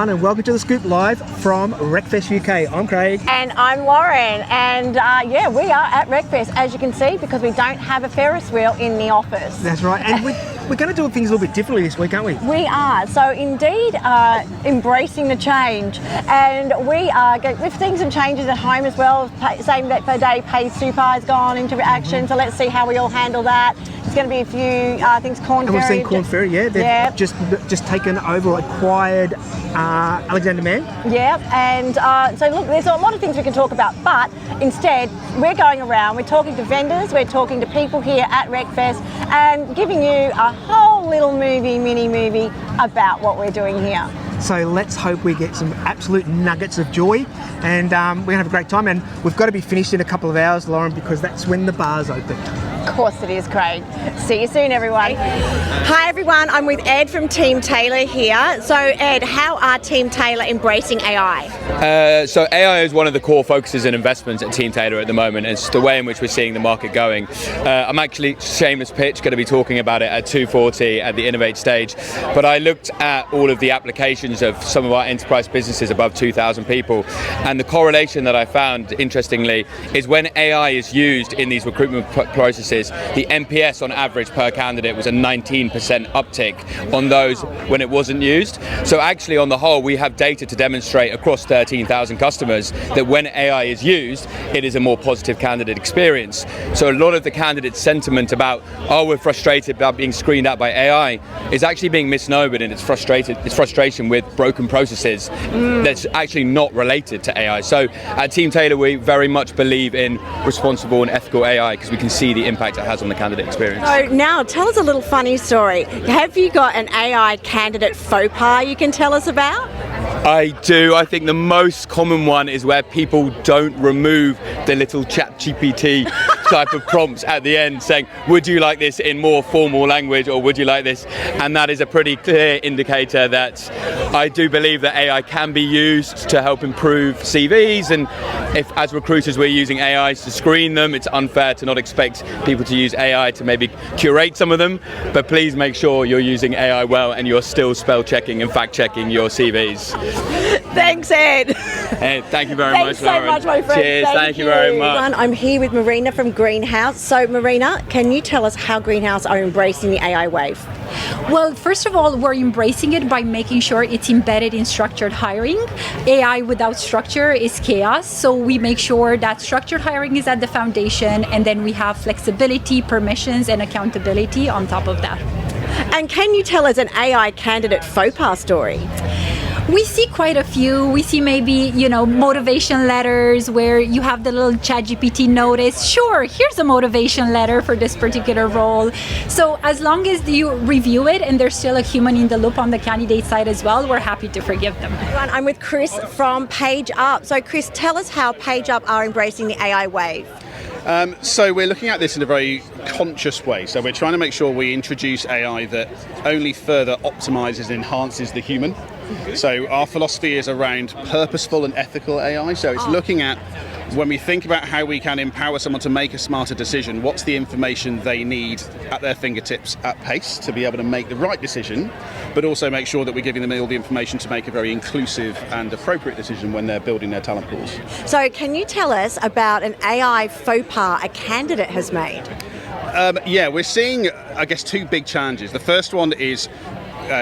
everyone, and welcome to The Scoop Live from Recfest UK. I'm Craig. And I'm Lauren, and yeah, we are at Recfest, as you can see, because we don't have a Ferris wheel in the office. That's right, and we're going to do things a little bit differently this week, aren't we? We are, so indeed embracing the change, and we are, we've seen some changes at home as well. Same per day pay super has gone into action, so let's see how we all handle that. There's going to be a few things, Corn And Ferry. we've seen Corn Ferry, yeah, they've just taken over, acquired Alexander Mann. Yeah, and so look, there's a lot of things we can talk about, but instead we're going around, we're talking to vendors, we're talking to people here at Recfest, and giving you a whole little mini movie about what we're doing here. So let's hope we get some absolute nuggets of joy, and we're going to have a great time, and we've got to be finished in a couple of hours, Lauren, because that's when the bars open. Of course it is, Craig. See you soon, everyone. Hi, everyone. I'm with Ed from Team Taylor here. So, Ed, how are Team Taylor embracing AI? So AI is one of the core focuses and investments at Team Taylor at the moment. It's the way in which we're seeing the market going. I'm actually, shameless pitch, going to be talking about it at 2:40 at the Innovate stage. But I looked at all of the applications of some of our enterprise businesses above 2,000 people. And the correlation that I found, interestingly, is when AI is used in these recruitment processes, the NPS on average per candidate was a 19% uptick on those when it wasn't used. So actually, on the whole, we have data to demonstrate across 13,000 customers that when AI is used, it is a more positive candidate experience. So a lot of the candidate sentiment about, oh, we're frustrated about being screened out by AI, is actually being misnomered, and it's frustration with broken processes that's actually not related to AI. So at Team Taylor, we very much believe in responsible and ethical AI because we can see the impact it has on the candidate experience. So now, tell us a little funny story. Have you got an AI candidate faux pas you can tell us about? I do. I think the most common one is where people don't remove the little ChatGPT type of prompts at the end saying, would you like this in more formal language, or would you like this? And that is a pretty clear indicator that I do believe that AI can be used to help improve CVs, and if as recruiters we're using AI to screen them, it's unfair to not expect people to use AI to maybe curate some of them, but please make sure you're using AI well and you're still spell checking and fact checking your CVs. Thanks, Ed. Hey, thank you very much, Lauren. Thanks so much, my friend. Cheers, thank you very much. I'm here with Marina from Greenhouse. So, Marina, can you tell us how Greenhouse are embracing the AI wave? Well, first of all, we're embracing it by making sure it's embedded in structured hiring. AI without structure is chaos, so we make sure that structured hiring is at the foundation, and then we have flexibility, permissions, and accountability on top of that. And can you tell us an AI candidate faux pas story? We see quite a few. We see maybe, motivation letters where you have the little ChatGPT notice, sure, here's a motivation letter for this particular role. So as long as you review it and there's still a human in the loop on the candidate side as well, we're happy to forgive them. I'm with Chris from Page Up. So Chris, tell us how Page Up are embracing the AI wave. So we're looking at this in a very conscious way. So we're trying to make sure we introduce AI that only further optimizes and enhances the human. So our philosophy is around purposeful and ethical AI. So it's looking at, when we think about how we can empower someone to make a smarter decision, what's the information they need at their fingertips at pace to be able to make the right decision, but also make sure that we're giving them all the information to make a very inclusive and appropriate decision when they're building their talent pools. So can you tell us about an AI faux pas a candidate has made? Yeah, we're seeing, I guess, two big challenges. The first one is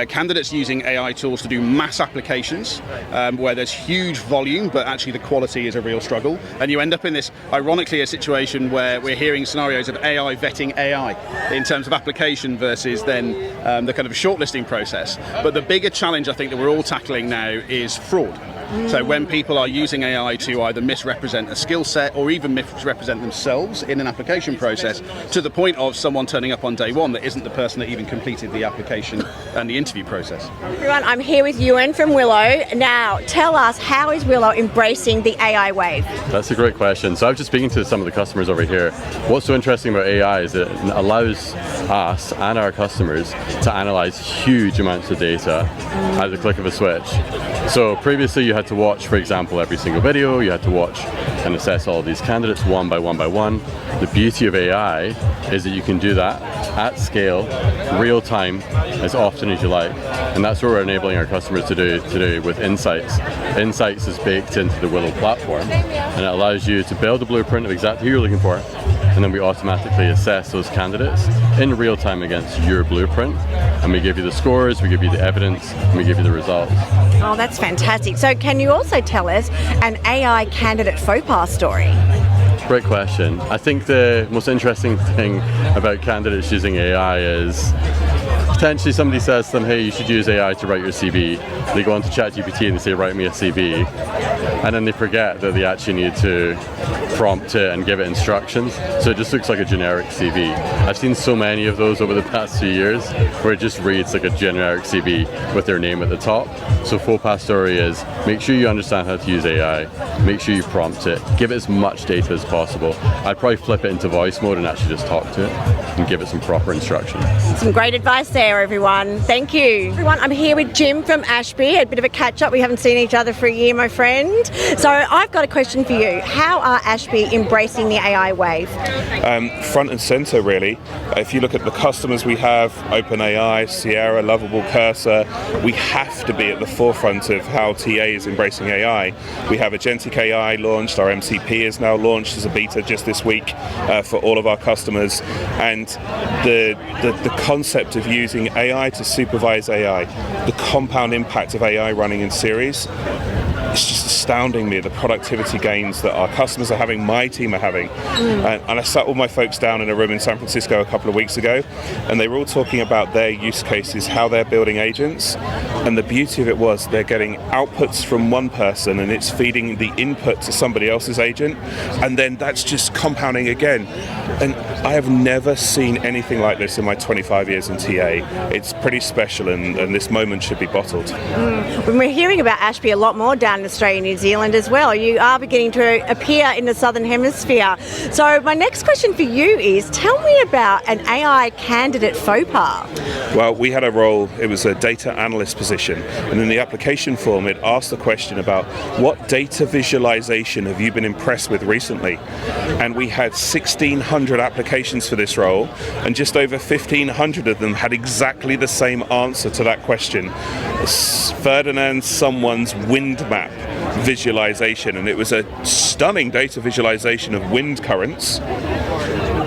candidates using AI tools to do mass applications where there's huge volume, but actually the quality is a real struggle. And you end up in this, ironically, a situation where we're hearing scenarios of AI vetting AI in terms of application versus then the kind of shortlisting process. But the bigger challenge I think that we're all tackling now is fraud. So when people are using AI to either misrepresent a skill set or even misrepresent themselves in an application process, to the point of someone turning up on day one that isn't the person that even completed the application and the interview process. Everyone, I'm here with Ewan from Willow. Now, tell us, how is Willow embracing the AI wave? That's a great question. So I was just speaking to some of the customers over here. What's so interesting about AI is it allows us and our customers to analyze huge amounts of data at the click of a switch. So previously you had to watch, for example, every single video. You had to watch and assess all of these candidates one by one by one. The beauty of AI is that you can do that at scale, real time, as often as you like. And that's what we're enabling our customers to do today with Insights. Insights is baked into the Willow platform, and it allows you to build a blueprint of exactly who you're looking for, and then we automatically assess those candidates in real time against your blueprint, and we give you the scores, we give you the evidence, and we give you the results. Oh, that's fantastic. So can you also tell us an AI candidate faux pas story? Great question. I think the most interesting thing about candidates using AI is potentially somebody says to them, hey, you should use AI to write your CV. They go onto ChatGPT and they say, write me a CV. And then they forget that they actually need to prompt it and give it instructions. So it just looks like a generic CV. I've seen so many of those over the past few years where it just reads like a generic CV with their name at the top. So faux pas story is make sure you understand how to use AI, make sure you prompt it, give it as much data as possible. I'd probably flip it into voice mode and actually just talk to it and give it some proper instruction. Some great advice there, everyone. Thank you. Everyone, I'm here with Jim from Ashby, a bit of a catch-up. We haven't seen each other for a year, my friend. So I've got a question for you. How are Ashby embracing the AI wave? Front and center, really. If you look at the customers we have, OpenAI, Sierra, Lovable Cursor, we have to be at the forefront of how TA is embracing AI. We have Agentic AI launched, our MCP is now launched as a beta just this week for all of our customers, and the concept of using AI to supervise AI, the compound impact of AI running in series, it's just astounding me, the productivity gains that our customers are having, my team are having. And I sat all my folks down in a room in San Francisco a couple of weeks ago, and they were all talking about their use cases, how they're building agents. And the beauty of it was they're getting outputs from one person and it's feeding the input to somebody else's agent, and then that's just compounding again. And I have never seen anything like this in my 25 years in TA. It's pretty special, and this moment should be bottled. We're hearing about Ashby a lot more down in Australia and New Zealand as well. You are beginning to appear in the Southern Hemisphere. So my next question for you is, tell me about an AI candidate faux pas. Well, we had a role, it was a data analyst position, and in the application form it asked the question about what data visualization have you been impressed with recently? And we had 1,600 applications for this role, and just over 1,500 of them had exactly the same answer to that question. Ferdinand someone's wind map visualization, and it was a stunning data visualization of wind currents,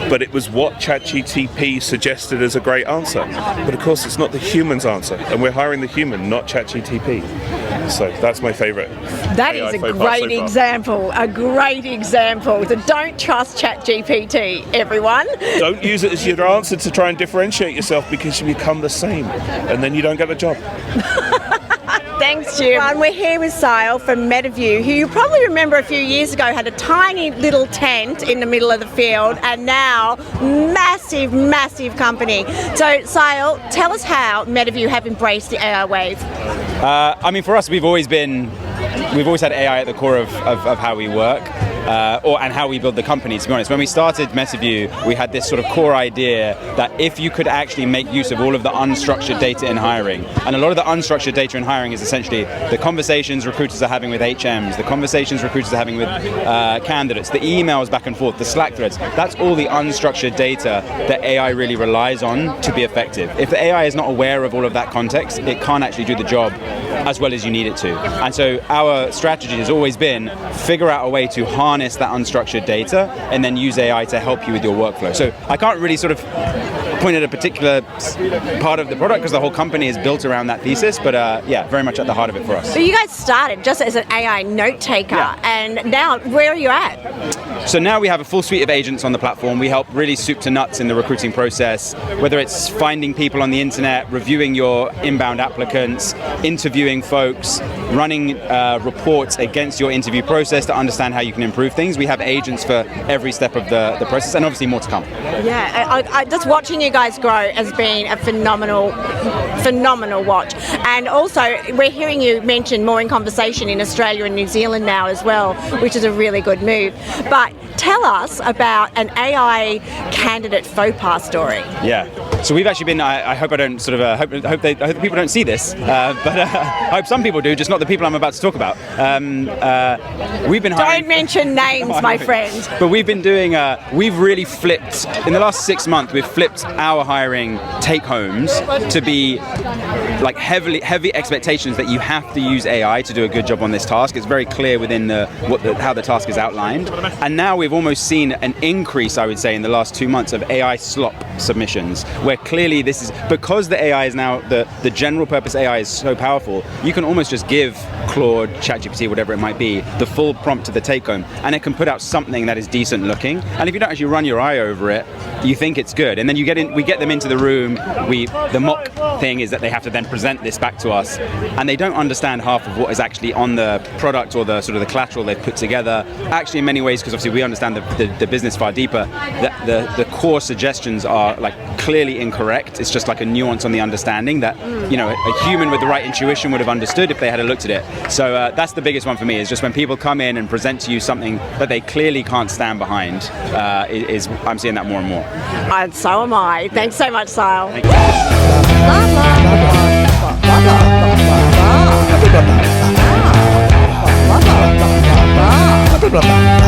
but it was what ChatGPT suggested as a great answer. But of course it's not the human's answer, and we're hiring the human, not ChatGPT. So that's my favorite. That is a great example, So don't trust ChatGPT, everyone. Don't use it as your answer to try and differentiate yourself, because you become the same and then you don't get the job. Thanks, Jim. And we're here with Sile from MetaView, who you probably remember a few years ago had a tiny little tent in the middle of the field, and now massive, massive company. So, Sile, tell us how MetaView have embraced the AI wave. I mean, for us, we've always had AI at the core of how we work. And how we build the company, to be honest. When we started MetaView, we had this sort of core idea that if you could actually make use of all of the unstructured data in hiring, and a lot of the unstructured data in hiring is essentially the conversations recruiters are having with HMs, the conversations recruiters are having with candidates, the emails back and forth, the Slack threads, that's all the unstructured data that AI really relies on to be effective. If the AI is not aware of all of that context, it can't actually do the job as well as you need it to. And so our strategy has always been figure out a way to harness that unstructured data and then use AI to help you with your workflow. So I can't really sort of point at a particular part of the product because the whole company is built around that thesis, but yeah, very much at the heart of it for us. So you guys started just as an AI note taker, and now where are you at? So now we have a full suite of agents on the platform. We help really soup to nuts in the recruiting process, whether it's finding people on the internet, reviewing your inbound applicants, interviewing folks, running reports against your interview process to understand how you can improve things. We have agents for every step of the process, and obviously more to come. Yeah, I just watching you you guys grow has been a phenomenal watch. And also, we're hearing you mention more in conversation in Australia and New Zealand now as well, which is a really good move. But tell us about an AI candidate faux pas story. Yeah. So we've actually been. I hope I don't sort of hope people don't see this, but I hope some people do. Just not the people I'm about to talk about. We've been hiring. Don't mention names, my friend. But we've been doing. We've really flipped in the last 6 months. We've flipped our hiring take homes to be like heavy expectations that you have to use AI to do a good job on this task. It's very clear within how the task is outlined. And now we've almost seen an increase, I would say, in the last 2 months of AI slop submissions, where clearly this is because the AI is now the general purpose AI is so powerful. You can almost just give Claude, ChatGPT, whatever it might be, the full prompt to the take home, and it can put out something that is decent looking. And if you don't actually run your eye over it, you think it's good. And then we get them into the room. The mock thing is that they have to then present this back to us, and they don't understand half of what is actually on the product or the sort of the collateral they've put together. Actually, in many ways, because obviously we understand the business far deeper, the core suggestions are like clearly incorrect. It's just like a nuance on the understanding that a human with the right intuition would have understood if they had looked at it. So that's the biggest one for me, is just when people come in and present to you something that they clearly can't stand behind. I'm seeing that more and more. And so am I. Thanks so much, Sile. Blah, blah, blah.